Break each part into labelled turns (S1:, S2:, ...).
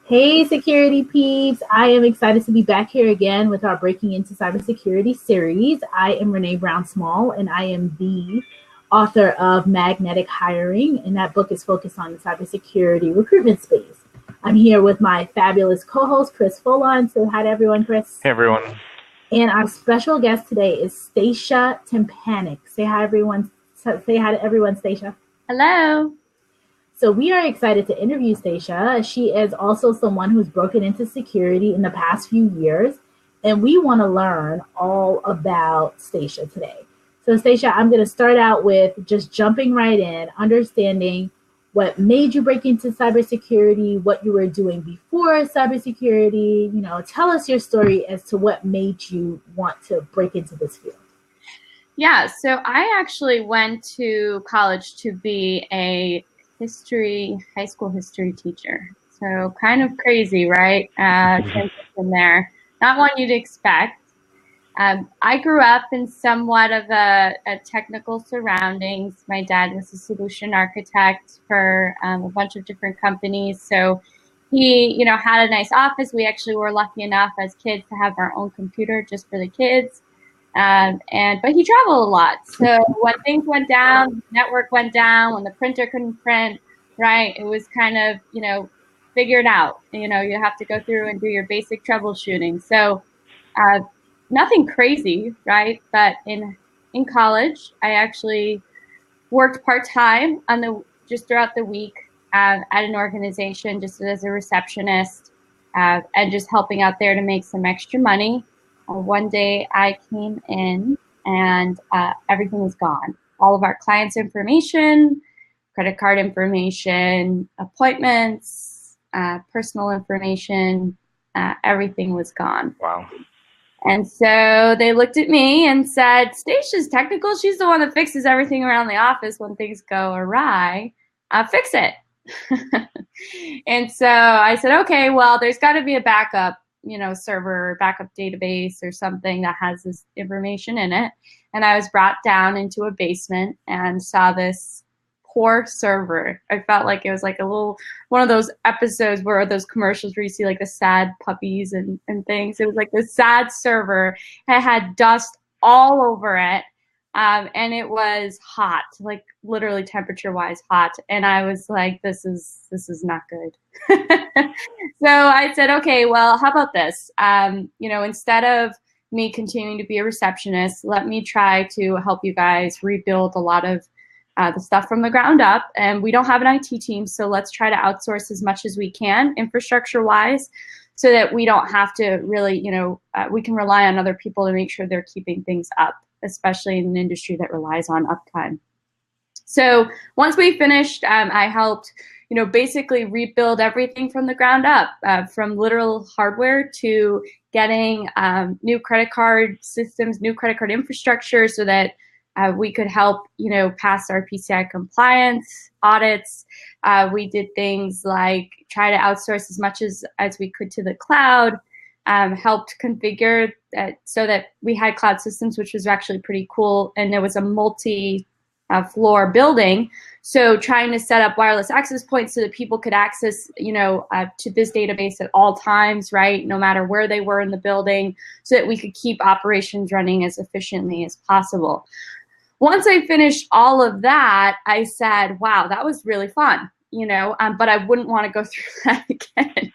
S1: Hey, security peeps. I am excited to be back here again with our Breaking into Cybersecurity series. I am Renee Brown Small, and I am the author of Magnetic Hiring, and that book is focused on the cybersecurity recruitment space. I'm here with my fabulous co host, Chris Foulon. Say hi to everyone, Chris.
S2: Hey everyone.
S1: And our special guest today is Stacia Tympanick. Say hi, everyone. Say hi to everyone, Stacia.
S3: Hello.
S1: So we are excited to interview Stacia. She is also someone who's broken into security in the past few years, and we want to learn all about Stacia today. So Stacia, I'm going to start out with just jumping right in, understanding what made you break into cybersecurity, what you were doing before cybersecurity. Tell us your story as to what made you want to break into this field.
S3: Yeah, so I actually went to college to be a high school history teacher. So kind of crazy, right? Transition there. Not one you'd expect. I grew up in somewhat of a technical surroundings. My dad was a solution architect for a bunch of different companies. So he, had a nice office. We actually were lucky enough as kids to have our own computer just for the kids. But he traveled a lot. So when things went down, network went down, when the printer couldn't print, right, it was kind of, figured out. You have to go through and do your basic troubleshooting. So nothing crazy, right? But in college, I actually worked part-time just throughout the week at an organization just as a receptionist and just helping out there to make some extra money. One day I came in and everything was gone. All of our clients' information, credit card information, appointments, personal information, everything was gone.
S2: Wow.
S3: And so they looked at me and said, Stacia's technical. She's the one that fixes everything around the office when things go awry. Fix it. And so I said, okay, well, there's got to be a backup server, backup database or something that has this information in it. And I was brought down into a basement and saw this poor server. I felt like it was like one of those episodes where those commercials where you see like the sad puppies and things. It was like this sad server. It had dust all over it. And it was hot, like literally temperature-wise hot. And I was like, this is not good. So I said, okay, well, how about this? Instead of me continuing to be a receptionist, let me try to help you guys rebuild a lot of the stuff from the ground up. And we don't have an IT team, so let's try to outsource as much as we can, infrastructure-wise, so that we don't have to really, we can rely on other people to make sure they're keeping things up, especially in an industry that relies on uptime. So once we finished, I helped, basically rebuild everything from the ground up, from literal hardware to getting new credit card systems, new credit card infrastructure so that we could help, pass our PCI compliance audits. We did things like try to outsource as much as we could to the cloud. Helped configure that so that we had cloud systems, which was actually pretty cool. And there was a multi-floor building. So trying to set up wireless access points so that people could access, to this database at all times, right? No matter where they were in the building, so that we could keep operations running as efficiently as possible. Once I finished all of that, I said, wow, that was really fun, but I wouldn't want to go through that again.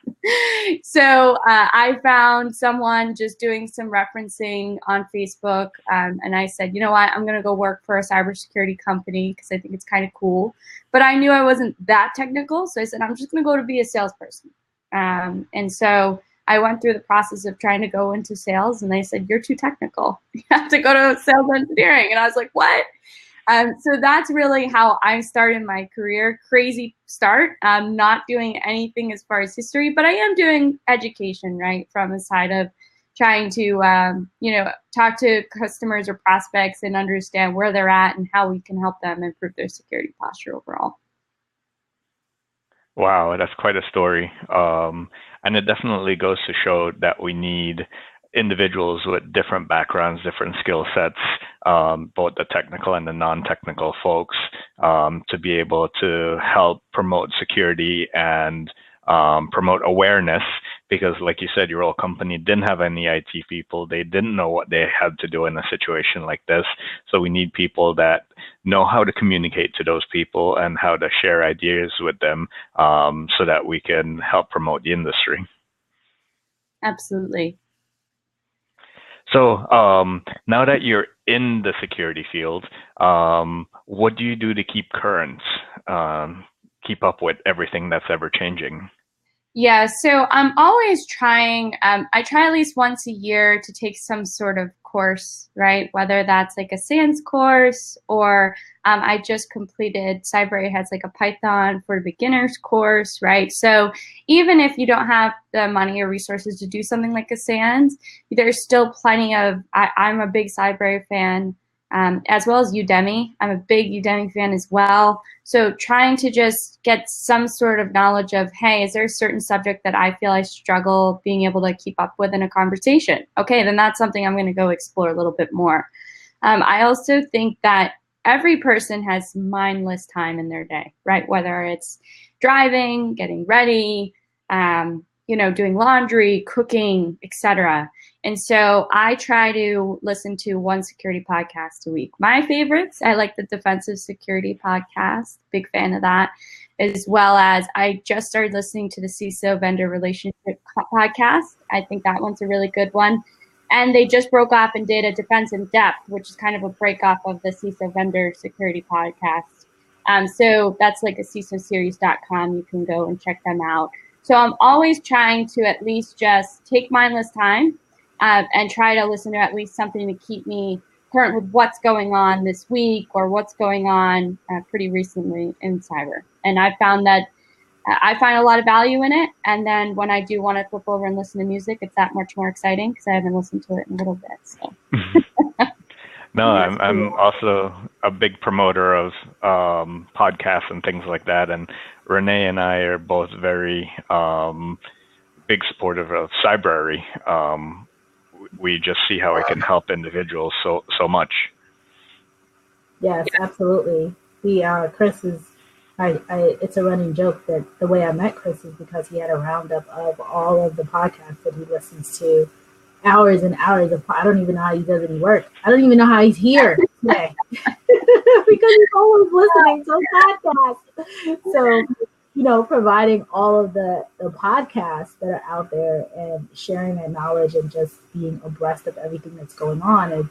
S3: So I found someone just doing some referencing on Facebook, and I said, you know what, I'm going to go work for a cybersecurity company because I think it's kind of cool. But I knew I wasn't that technical, so I said, I'm just going to go to be a salesperson. And so I went through the process of trying to go into sales, and they said, you're too technical. You have to go to sales engineering. And I was like, what? So that's really how I started my career. Crazy start. I'm not doing anything as far as history, but I am doing education, right, from the side of trying to, talk to customers or prospects and understand where they're at and how we can help them improve their security posture overall.
S2: Wow, that's quite a story. And it definitely goes to show that we need individuals with different backgrounds, different skill sets, both the technical and the non-technical folks, to be able to help promote security and promote awareness, because like you said, your old company didn't have any IT people. They didn't know what they had to do in a situation like this. So we need people that know how to communicate to those people and how to share ideas with them, so that we can help promote the industry.
S3: Absolutely.
S2: So now that you're in the security field, what do you do to keep current, keep up with everything that's ever changing?
S3: Yeah, so I'm always trying, I try at least once a year to take some sort of course, right? Whether that's like a SANS course, or I just completed, Cyber has like a Python for beginners course, right? So even if you don't have the money or resources to do something like a SANS, there's still plenty of, I'm a big Cyber fan, as well as Udemy. I'm a big Udemy fan as well. So trying to just get some sort of knowledge of, hey, is there a certain subject that I feel I struggle being able to keep up with in a conversation? Okay, then that's something I'm going to go explore a little bit more. I also think that every person has mindless time in their day, right? Whether it's driving, getting ready, doing laundry, cooking, etc. And so I try to listen to one security podcast a week. My favorites, I like the Defensive Security podcast, big fan of that, as well as I just started listening to the CISO Vendor Relationship podcast. I think that one's a really good one. And they just broke off and did a Defense in Depth, which is kind of a break off of the CISO Vendor Security podcast. So that's like a CISOseries.com. You can go and check them out. So I'm always trying to at least just take mindless time and try to listen to at least something to keep me current with what's going on this week or what's going on pretty recently in cyber. And I found that I find a lot of value in it. And then when I do want to flip over and listen to music, it's that much more exciting because I haven't listened to it in a little bit. So.
S2: No, I'm also a big promoter of podcasts and things like that. And Renee and I are both very big supportive of Cybrary. We just see how it can help individuals so much.
S1: Yes, absolutely. Chris is, it's a running joke that the way I met Chris is because he had a roundup of all of the podcasts that he listens to, hours and hours of. I don't even know how he does any work. I don't even know how he's here today because he's always listening to podcasts. So, providing all of the podcasts that are out there and sharing that knowledge and just being abreast of everything that's going on,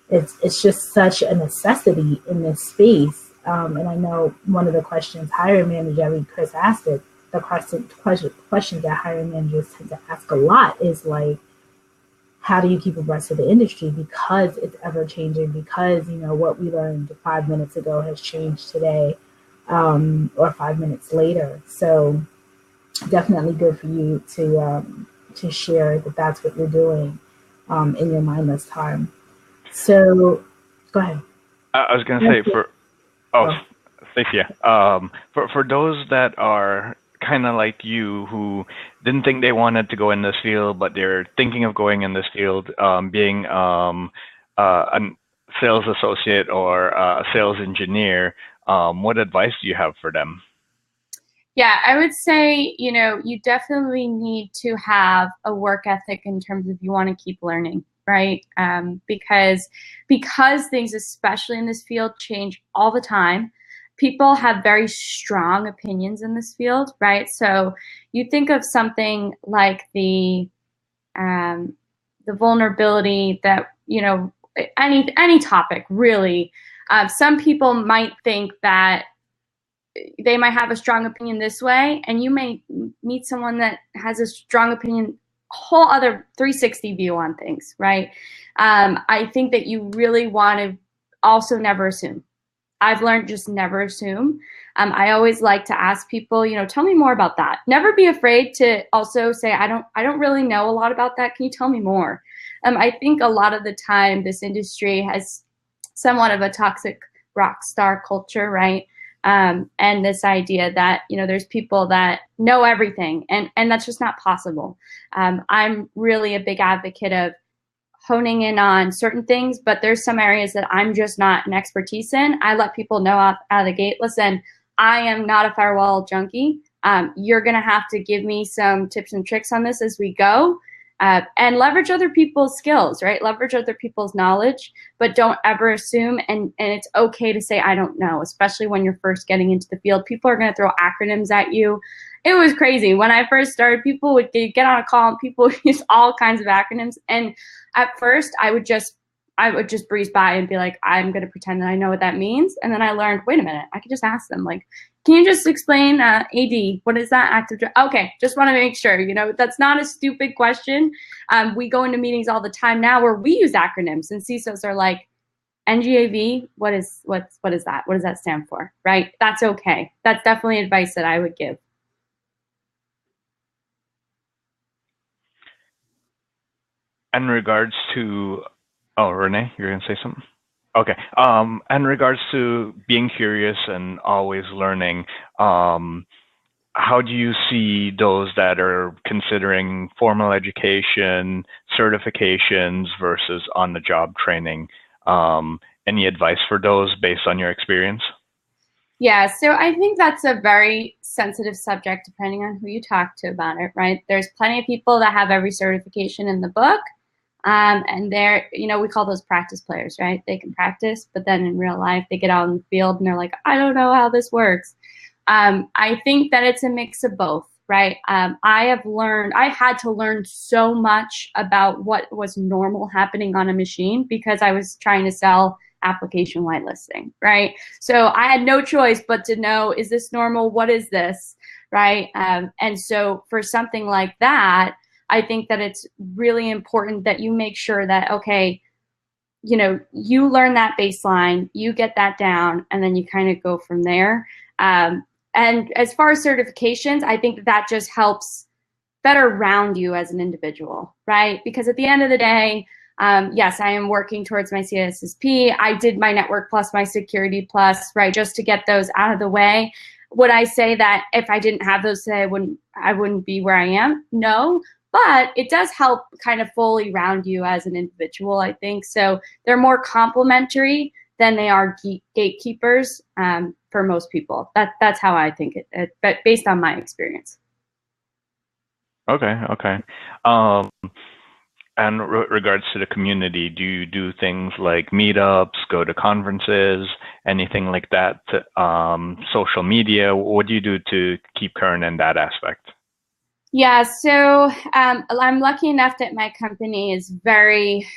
S1: it's just such a necessity in this space. And I know one of the questions hiring manager, Chris asked it, the question that hiring managers tend to ask a lot is like, how do you keep abreast of the industry? Because it's ever changing, because, what we learned 5 minutes ago has changed today, or 5 minutes later. So definitely good for you to share that that's what you're doing in your mindless time. So go ahead.
S2: I was going to say Stacia, for those that are kind of like you who didn't think they wanted to go in this field, but they're thinking of going in this field, being a sales associate or a sales engineer, what advice do you have for them?
S3: Yeah, I would say, you definitely need to have a work ethic in terms of you want to keep learning, right? Because things, especially in this field, change all the time. People have very strong opinions in this field, right? So you think of something like the vulnerability that, any topic really. Some people might think that they might have a strong opinion this way, and you may meet someone that has a strong opinion, whole other 360 view on things, right? I think that you really want to also never assume. I've learned just never assume. I always like to ask people, tell me more about that. Never be afraid to also say, I don't really know a lot about that. Can you tell me more? I think a lot of the time this industry has somewhat of a toxic rock star culture, right? And this idea that, there's people that know everything, and that's just not possible. I'm really a big advocate of honing in on certain things, but there's some areas that I'm just not an expertise in. I let people know out of the gate, listen, I am not a firewall junkie. You're going to have to give me some tips and tricks on this as we go. And leverage other people's skills, right? Leverage other people's knowledge, but don't ever assume. And it's okay to say, I don't know, especially when you're first getting into the field. People are going to throw acronyms at you. It was crazy. When I first started, people would get on a call and people would use all kinds of acronyms. And at first I would just breeze by and be like, I'm going to pretend that I know what that means. And then I learned, wait a minute, I could just ask them, like, can you just explain AD? What is that? Active? Okay, just want to make sure, that's not a stupid question. We go into meetings all the time now where we use acronyms, and CISOs are like, NGAV, what is that? What does that stand for, right? That's okay. That's definitely advice that I would give.
S2: In regards to, oh, Renee, you're going to say something? Okay. In regards to being curious and always learning, how do you see those that are considering formal education, certifications versus on-the-job training? Any advice for those based on your experience?
S3: Yeah, so I think that's a very sensitive subject depending on who you talk to about it, right? There's plenty of people that have every certification in the book. And they're, we call those practice players, right? They can practice, but then in real life, they get out in the field and they're like, I don't know how this works. I think that it's a mix of both, right? I had to learn so much about what was normal happening on a machine because I was trying to sell application whitelisting, right? So I had no choice but to know, is this normal? What is this, right? And so for something like that, I think that it's really important that you make sure that, okay, you learn that baseline, you get that down, and then you kind of go from there. And as far as certifications, I think that just helps better round you as an individual, right? Because at the end of the day, yes, I am working towards my CISSP. I did my Network Plus, my Security Plus, right, just to get those out of the way. Would I say that if I didn't have those today, I wouldn't be where I am? No. But it does help kind of fully round you as an individual, I think. So they're more complementary than they are gatekeepers for most people. That's how I think it, but based on my experience.
S2: Okay. And regards to the community, do you do things like meetups, go to conferences, anything like that? Social media, what do you do to keep current in that aspect?
S3: Yeah, so I'm lucky enough that my company is very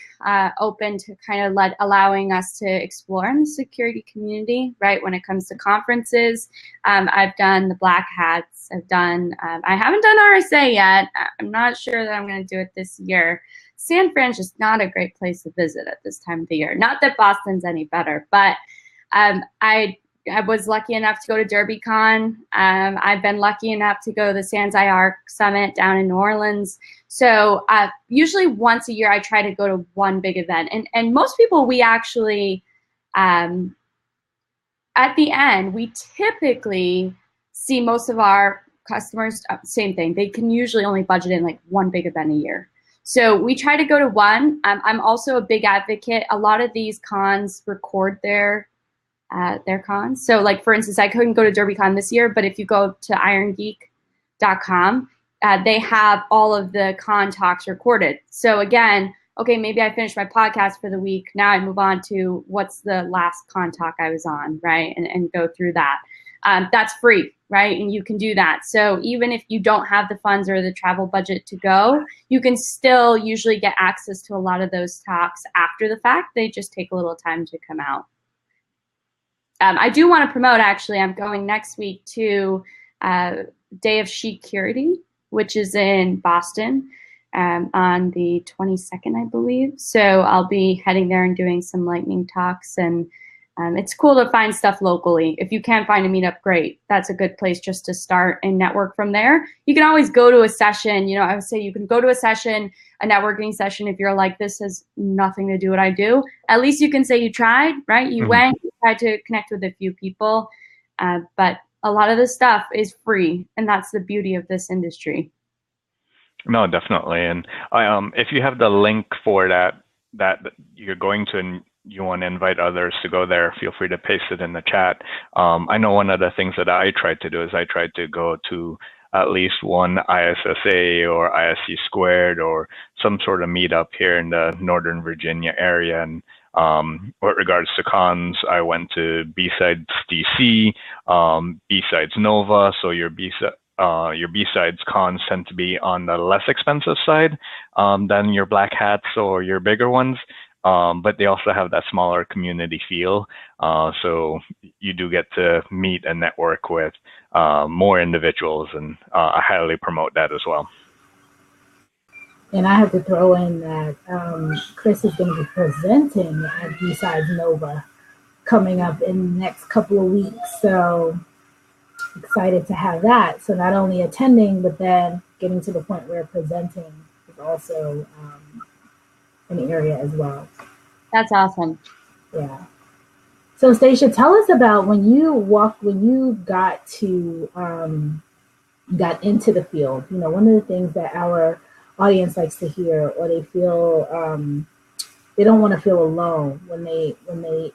S3: open to kind of allowing us to explore in the security community, right? When it comes to conferences, I've done the Black Hats. I haven't done RSA yet. I'm not sure that I'm going to do it this year. San Fran's just not a great place to visit at this time of the year. Not that Boston's any better, but I was lucky enough to go to DerbyCon. I've been lucky enough to go to the Sans IR Summit down in New Orleans. So usually once a year, I try to go to one big event. And most people, we actually, at the end, we typically see most of our customers, same thing. They can usually only budget in like one big event a year. So we try to go to one. I'm also a big advocate. A lot of these cons record their cons. So like, for instance, I couldn't go to DerbyCon this year, but if you go to irongeek.com, they have all of the con talks recorded. So again, okay, maybe I finished my podcast for the week. Now I move on to what's the last con talk I was on, right? And go through that. That's free, right? And you can do that. So even if you don't have the funds or the travel budget to go, you can still usually get access to a lot of those talks after the fact. They just take a little time to come out. I do want to promote, actually, I'm going next week to Day of Security, which is in Boston on the 22nd, I believe. So I'll be heading there and doing some lightning talks. And it's cool to find stuff locally. If you can find a meetup, great. That's a good place just to start and network from there. You can always go to a session. I would say you can go to a session, a networking session, if you're like, this has nothing to do what I do. At least you can say you tried, right? You went, you tried to connect with a few people. But a lot of this stuff is free, and that's the beauty of this industry.
S2: No, definitely. And if you have the link for that you're going to, you want to invite others to go there, feel free to paste it in the chat. I know one of the things that I tried to do is I tried to go to at least one ISSA or ISC squared or some sort of meetup here in the Northern Virginia area. And with regards to cons, I went to B-Sides DC, B-Sides Nova. So your B-Sides cons tend to be on the less expensive side than your black hats or your bigger ones. But they also have that smaller community feel. So you do get to meet and network with more individuals, and I highly promote that as well.
S1: And I have to throw in that Chris is going to be presenting at B-Sides Nova coming up in the next couple of weeks. So excited to have that. So not only attending, but then getting to the point where presenting is also an area as well.
S3: That's awesome.
S1: Yeah. So Stacia, tell us about when you got into the field. You know, one of the things that our audience likes to hear, or they feel they don't want to feel alone when they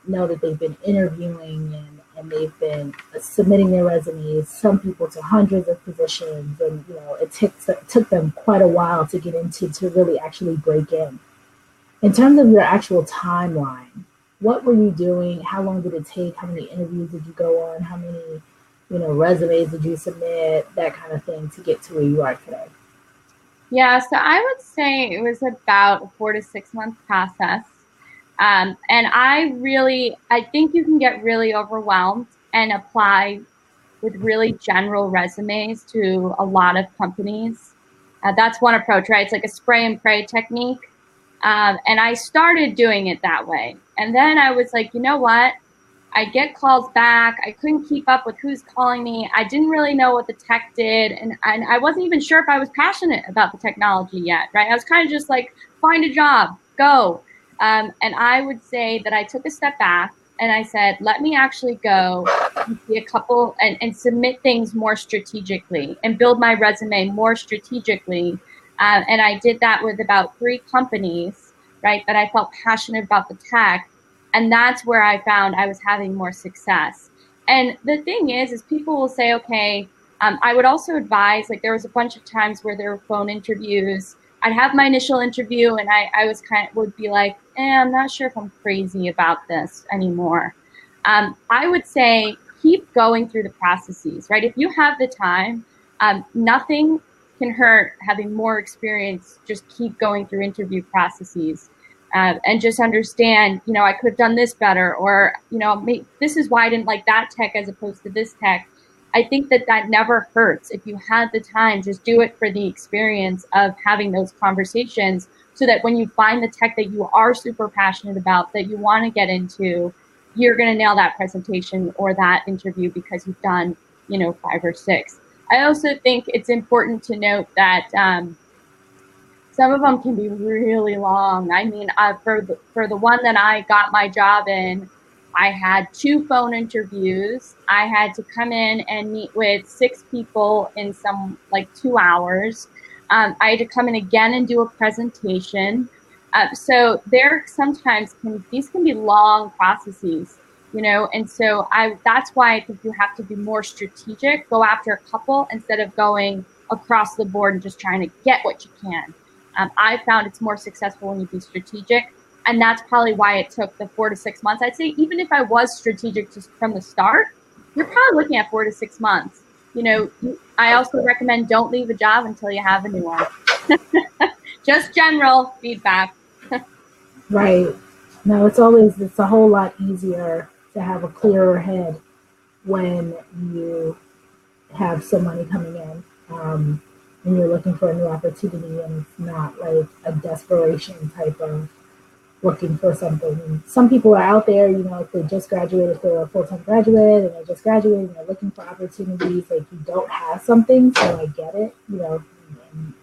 S1: know that they've been interviewing and they've been submitting their resumes, some people to hundreds of positions, and you know it took them quite a while to get into to really actually break in. In terms of your actual timeline, what were you doing? How long did it take? How many interviews did you go on? How many, resumes did you submit? That kind of thing to get to where you are today.
S3: Yeah, so I would say it was about a 4 to 6 month process. And I think you can get really overwhelmed and apply with really general resumes to a lot of companies. That's one approach, right? It's like a spray and pray technique. And I started doing it that way. And then I was like, you know what? I get calls back. I couldn't keep up with who's calling me. I didn't really know what the tech did. And I wasn't even sure if I was passionate about the technology yet, right? I was kind of just like, find a job, go. And I would say that I took a step back and I said, let me actually go and see a couple and submit things more strategically and build my resume more strategically. And I did that with about 3 companies, right, that I felt passionate about the tech. And that's where I found I was having more success. And the thing is people will say, okay, I would also advise, like there was a bunch of times where there were phone interviews. I'd have my initial interview and I would be like, I'm not sure if I'm crazy about this anymore. I would say keep going through the processes, right? If you have the time, nothing can hurt having more experience. Just keep going through interview processes and just understand, I could have done this better, or, this is why I didn't like that tech as opposed to this tech. I think that never hurts. If you had the time, just do it for the experience of having those conversations so that when you find the tech that you are super passionate about, that you want to get into, you're going to nail that presentation or that interview because you've done, 5 or 6. I also think it's important to note that some of them can be really long. I mean, for the one that I got my job in, I had 2 phone interviews. I had to come in and meet with 6 people in some 2 hours. I had to come in again and do a presentation. So there sometimes these can be long processes, and so that's why I think you have to be more strategic, go after a couple instead of going across the board and just trying to get what you can. I found it's more successful when you be strategic, and that's probably why it took the 4 to 6 months. I'd say even if I was strategic just from the start, you're probably looking at 4 to 6 months. I also recommend don't leave a job until you have a new one. Just general feedback.
S1: Right. No, it's a whole lot easier to have a clearer head when you have some money coming in and you're looking for a new opportunity, and it's not like a desperation type of looking for something. And some people are out there, if they just graduated, if they're a full-time graduate and they just graduated and they're looking for opportunities, like you don't have something, so I get it, and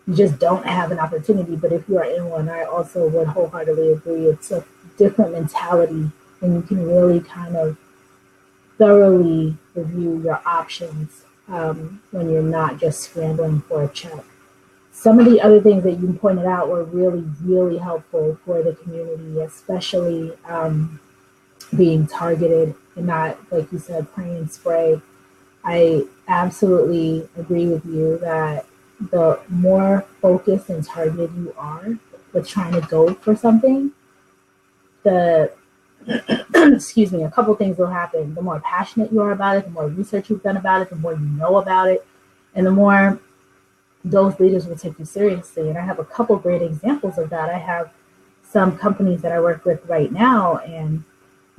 S1: you just don't have an opportunity. But if you are in one, I also would wholeheartedly agree. It's a different mentality, and you can really kind of thoroughly review your options when you're not just scrambling for a check. some of the other things that you pointed out were really, really helpful for the community, especially being targeted and not, like you said, pray and spray. I absolutely agree with you that the more focused and targeted you are with trying to go for something, the excuse me, a couple things will happen. The more passionate you are about it, the more research you've done about it, the more you know about it, and the more those leaders will take you seriously. And I have a couple great examples of that. I have some companies that I work with right now, and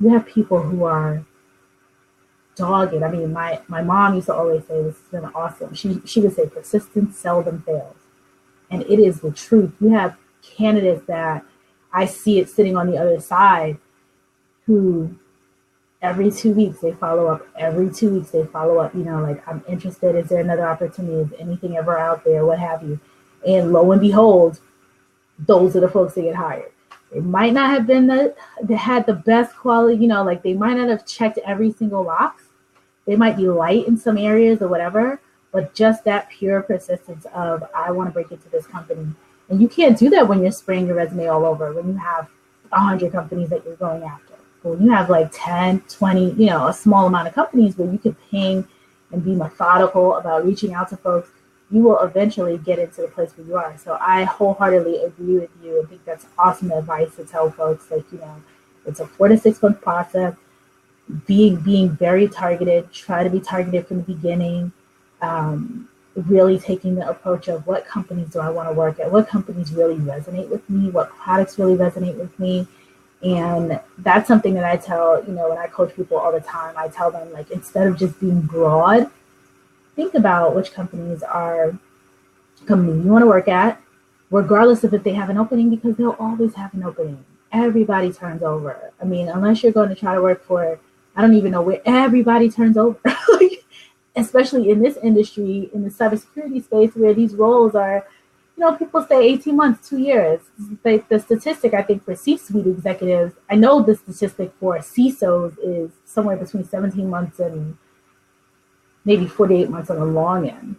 S1: you have people who are dogged. I mean, my mom used to always say, this has been awesome. She would say, persistence seldom fails. And it is the truth. You have candidates that I see it sitting on the other side who every 2 weeks they follow up. Every 2 weeks they follow up, like, I'm interested. Is there another opportunity? Is anything ever out there? What have you? And lo and behold, those are the folks that get hired. They might not have been they had the best quality, like they might not have checked every single box. They might be light in some areas or whatever, but just that pure persistence of, I want to break into this company. And you can't do that when you're spraying your resume all over, when you have 100 companies that you're going after. But when you have like 10, 20, a small amount of companies where you can ping and be methodical about reaching out to folks, you will eventually get into the place where you are. So I wholeheartedly agree with you. I think that's awesome advice to tell folks, like, it's a 4 to 6 month process. Being very targeted, try to be targeted from the beginning, really taking the approach of what companies do I want to work at, what companies really resonate with me, what products really resonate with me. And that's something that I tell, when I coach people all the time, I tell them, like, instead of just being broad, think about which companies are companies you want to work at, regardless of if they have an opening, because they'll always have an opening. Everybody turns over. I mean, unless you're going to try to work for, I don't even know where, everybody turns over. Like, especially in this industry, in the cybersecurity space, where these roles are, people say 18 months, 2 years. Like, the statistic, I think, for C-suite executives, I know the statistic for CISOs is somewhere between 17 months and maybe 48 months on the long end.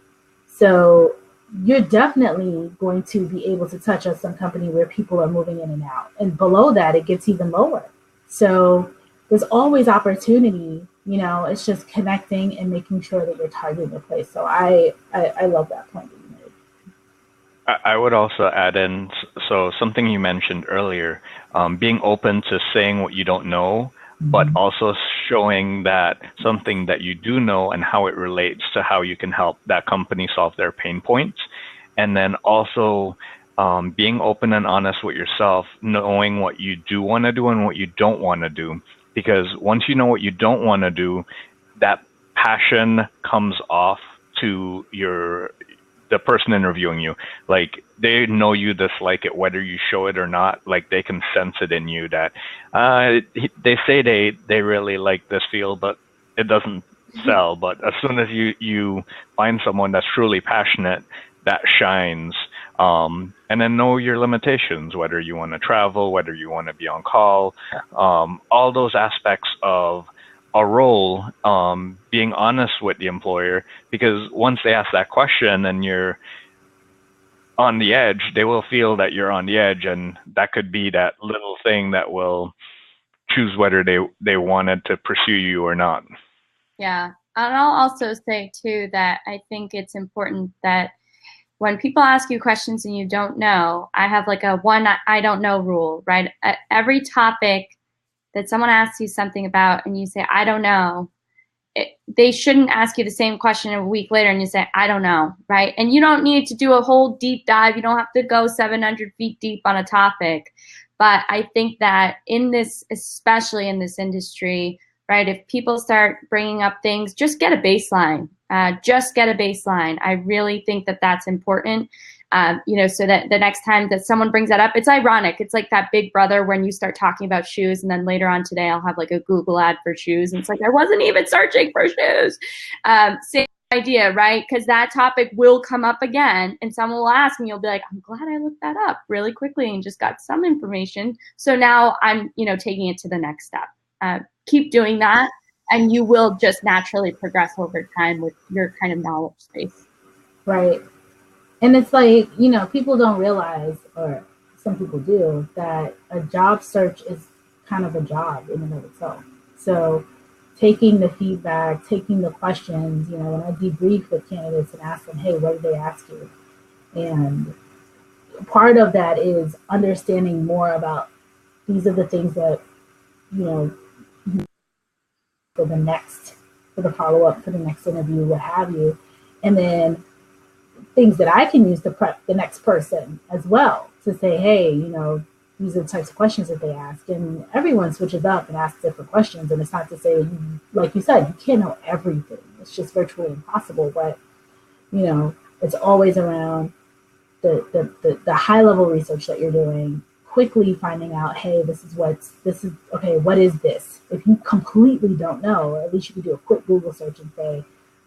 S1: So you're definitely going to be able to touch on some company where people are moving in and out. And below that, it gets even lower. So there's always opportunity, it's just connecting and making sure that you're targeting the place. So I love that point that you made.
S2: I would also add in, so something you mentioned earlier, being open to saying what you don't know, but also showing that something that you do know and how it relates to how you can help that company solve their pain points. And then also being open and honest with yourself, knowing what you do want to do and what you don't want to do. Because once you know what you don't want to do, that passion comes off to the person interviewing you. Like, they know you dislike it, whether you show it or not. Like, they can sense it in you that they say they really like this field, but it doesn't sell. But as soon as you find someone that's truly passionate, that shines. And then know your limitations, whether you want to travel, whether you want to be on call, all those aspects of a role, being honest with the employer, because once they ask that question and you're on the edge, they will feel that you're on the edge, and that could be that little thing that will choose whether they wanted to pursue you or not.
S3: Yeah, and I'll also say too that I think it's important that when people ask you questions and you don't know, I have like a one I don't know rule, right? Every topic that someone asks you something about and you say, I don't know, they shouldn't ask you the same question a week later and you say, I don't know, right? And you don't need to do a whole deep dive. You don't have to go 700 feet deep on a topic. But I think that in this, especially in this industry, right, if people start bringing up things, just get a baseline. Just get a baseline. I really think that that's important, so that the next time that someone brings that up, it's ironic. It's like that Big Brother when you start talking about shoes, and then later on today I'll have like a Google ad for shoes, and it's like, I wasn't even searching for shoes. Same idea, right? Because that topic will come up again, and someone will ask, and you'll be like, I'm glad I looked that up really quickly and just got some information. So now I'm, taking it to the next step. Keep doing that, and you will just naturally progress over time with your kind of knowledge space.
S1: Right. And it's like, you know, people don't realize, or some people do, that a job search is kind of a job in and of itself. So taking the feedback, taking the questions, you know, when I debrief with candidates and ask them, hey, what did they ask you? And part of that is understanding more about these are the things that, you know, for the follow-up, for the next interview, what have you. And then things that I can use to prep the next person as well, to say, hey, you know, these are the types of questions that they ask. And everyone switches up and asks different questions. And it's not to say, like you said, you can't know everything. It's just virtually impossible. But, you know, it's always around the high level research that you're doing, quickly finding out, hey, okay, what is this? If you completely don't know, at least you can do a quick Google search and say,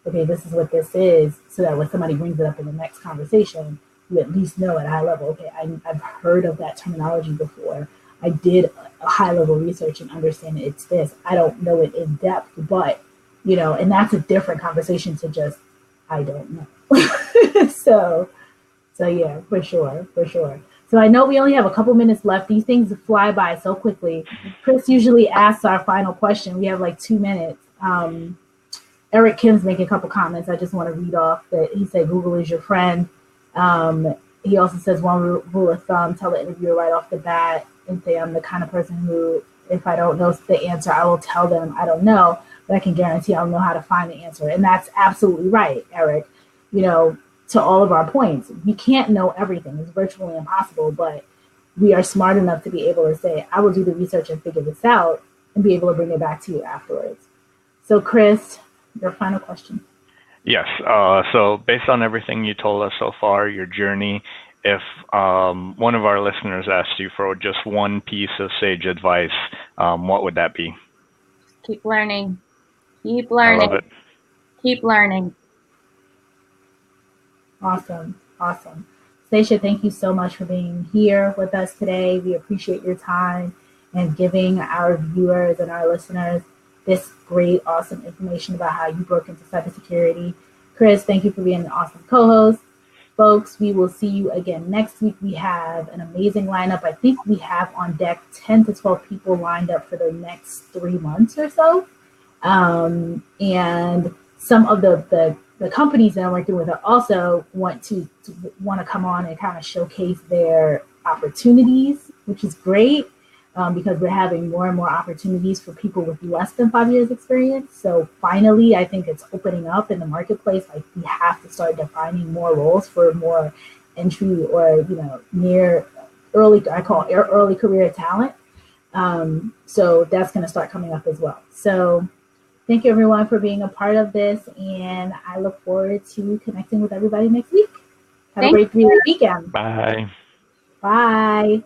S1: okay, this is what this is, so that when somebody brings it up in the next conversation, you at least know at a high level, okay, I've heard of that terminology before. I did a high level research and understand it's this. I don't know it in depth, but, you know, and that's a different conversation to just, I don't know. So yeah, for sure. So I know we only have a couple minutes left. These things fly by so quickly. Chris usually asks our final question. We have like 2 minutes. Eric Kim's making a couple comments. I just want to read off that he said, Google is your friend. He also says, one rule of thumb, tell the interviewer right off the bat and say, I'm the kind of person who, if I don't know the answer, I will tell them I don't know, but I can guarantee I'll know how to find the answer. And that's absolutely right, Eric. You know, to all of our points, we can't know everything. It's virtually impossible, but we are smart enough to be able to say, I will do the research and figure this out and be able to bring it back to you afterwards. So Chris, your final question.
S2: Yes. So based on everything you told us so far, your journey, if one of our listeners asked you for just one piece of sage advice, what would that be?
S3: Keep learning.
S2: I love it.
S3: Keep learning.
S1: Awesome. Stacia, thank you so much for being here with us today. We appreciate your time and giving our viewers and our listeners this great, awesome information about how you broke into cybersecurity. Chris, thank you for being an awesome co-host. Folks, we will see you again next week. We have an amazing lineup. I think we have on deck 10 to 12 people lined up for the next 3 months or so. And some of the companies that I'm working with are also want to come on and kind of showcase their opportunities, which is great. Because we're having more and more opportunities for people with less than 5 years experience. So finally, I think it's opening up in the marketplace. Like, we have to start defining more roles for more entry or, you know, near early, I call it early career talent. So that's going to start coming up as well. So thank you everyone for being a part of this. And I look forward to connecting with everybody next week. Have a great 3-week weekend.
S2: Bye.
S1: Bye.